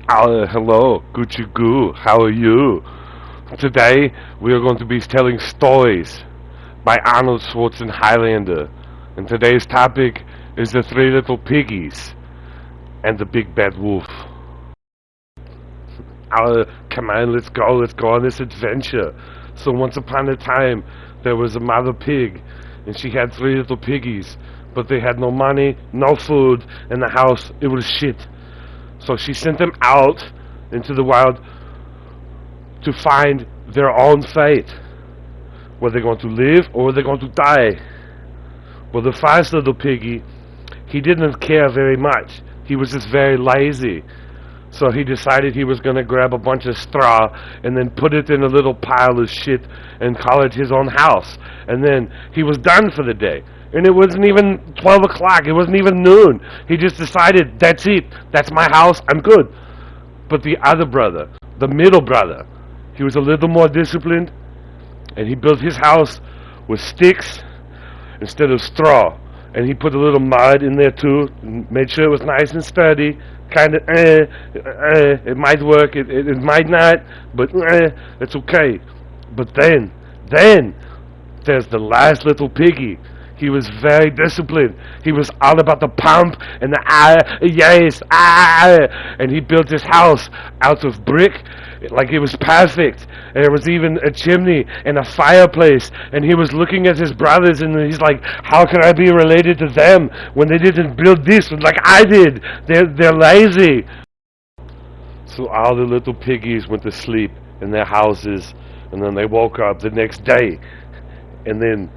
Hello, Gucci Goo, how are you? Today we are going to be telling stories by Arnold Schwarzen-Highlander. And today's topic is the three little piggies and the big bad wolf. Come on, let's go on this adventure. So once upon a time, there was a mother pig, and she had three little piggies, but they had no money, no food, and the house, it was shit. So she sent them out into the wild to find their own fate. Were they going to live or were they going to die? Well, the first little piggy, he didn't care very much. He was just very lazy. So he decided he was going to grab a bunch of straw and then put it in a little pile of shit and call it his own house. And then he was done for the day. And it wasn't even 12 o'clock. It wasn't even noon. He just decided, that's it. That's my house. I'm good. But the other brother, the middle brother, he was a little more disciplined. And he built his house with sticks instead of straw. And he put a little mud in there too. And made sure it was nice and sturdy. Kind of, it might work, it might not, but it's okay. But then, there's the last little piggy. He was very disciplined. He was all about the pump and the yes, and he built his house out of brick, like it was perfect. And there was even a chimney and a fireplace. And he was looking at his brothers, and he's like, "How can I be related to them when they didn't build this like I did? They're lazy." So all the little piggies went to sleep in their houses, and then they woke up the next day, and then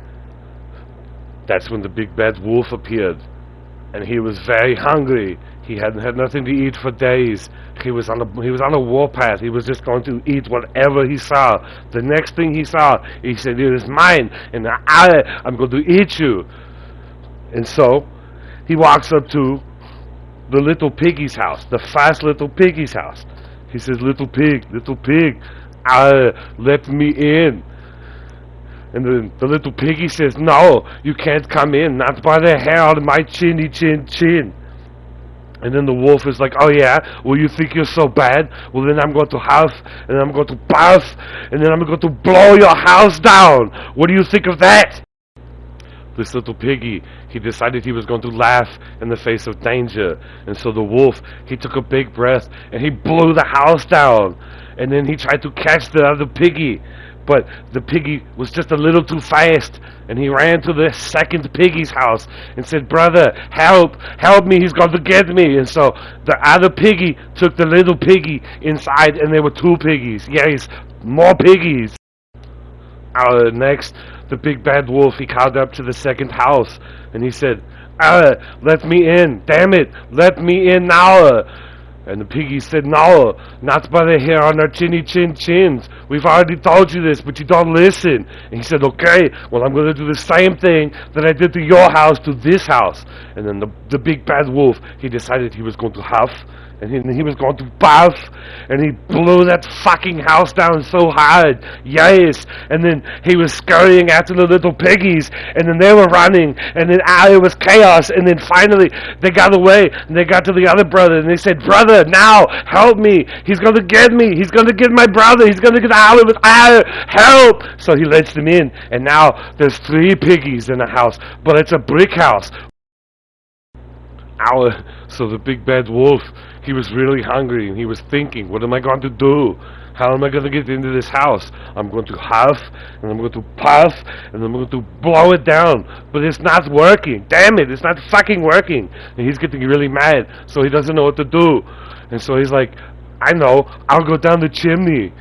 that's when the big bad wolf appeared, and he was very hungry. He hadn't had nothing to eat for days. He was on a warpath. He was just going to eat whatever he saw. The next thing he saw, he said, "It is mine, and I'm going to eat you." And so he walks up to the little piggy's house, the first little piggy's house. He says, little pig, let me in." And the little piggy says, "No, you can't come in, not by the hair on my chinny chin. And then the wolf is like, "Oh yeah? Well, you think you're so bad? Well, then I'm going to huff, and I'm going to puff, and then I'm going to blow your house down. What do you think of that?" This little piggy, he decided he was going to laugh in the face of danger. And so the wolf, he took a big breath, and he blew the house down. And then he tried to catch the other piggy. But the piggy was just a little too fast, and he ran to the second piggy's house and said, "Brother, help me, he's going to get me." And so the other piggy took the little piggy inside, and there were two piggies. Yes, more piggies. Next, the big bad wolf, he called up to the second house, and he said, "Let me in, damn it, let me in now." And the piggy said, "No, not by the hair on our chinny chins. We've already told you this, but you don't listen." And he said, "Okay, well, I'm going to do the same thing that I did to your house to this house." And then the big bad wolf, he decided he was going to huff, and he was going to puff, and he blew that fucking house down so hard. Yes. And then he was scurrying after the little piggies, and then they were running, and then it was chaos. And then finally they got away, and they got to the other brother, and they said, "Brother, now help me, he's going to get me, he's going to get my brother, he's going to get help." So he lets them in, and now there's three piggies in the house, but it's a brick house. So the big bad wolf, he was really hungry, and he was thinking, what am I going to do? How am I going to get into this house? I'm going to huff, and I'm going to puff, and I'm going to blow it down. But it's not working. Damn it, it's not fucking working. And he's getting really mad, so he doesn't know what to do. And so he's like, "I know, I'll go down the chimney."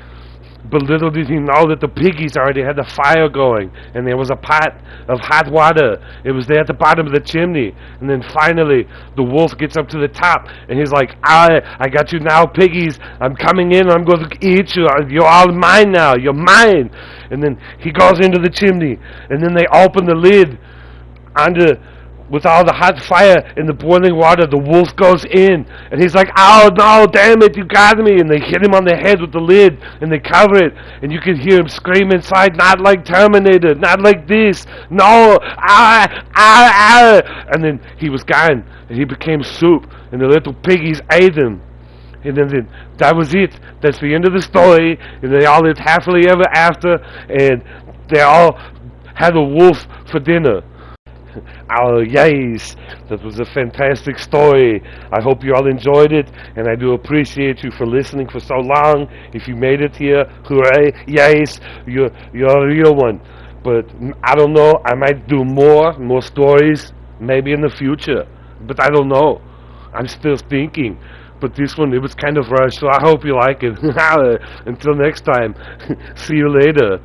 But little did he know that the piggies already had the fire going, and there was a pot of hot water. It was there at the bottom of the chimney. And then finally, the wolf gets up to the top, and he's like, I got you now, piggies. I'm coming in, I'm going to eat you. You're all mine now, you're mine." And then he goes into the chimney, and then they open the lid with all the hot fire and the boiling water. The wolf goes in, and he's like, "Oh no, damn it, you got me." And they hit him on the head with the lid, and they cover it, and you can hear him scream inside, "Not like Terminator, not like this, no, And then he was gone, and he became soup, and the little piggies ate him. And then that was it. That's the end of the story. And they all lived happily ever after, and they all had a wolf for dinner. Oh, yes, that was a fantastic story. I hope you all enjoyed it, and I do appreciate you for listening for so long. If you made it here, hooray, yes, you're a real one. But I don't know, I might do more stories, maybe in the future, but I don't know. I'm still thinking. But this one, it was kind of rushed, so I hope you like it. Until next time, see you later.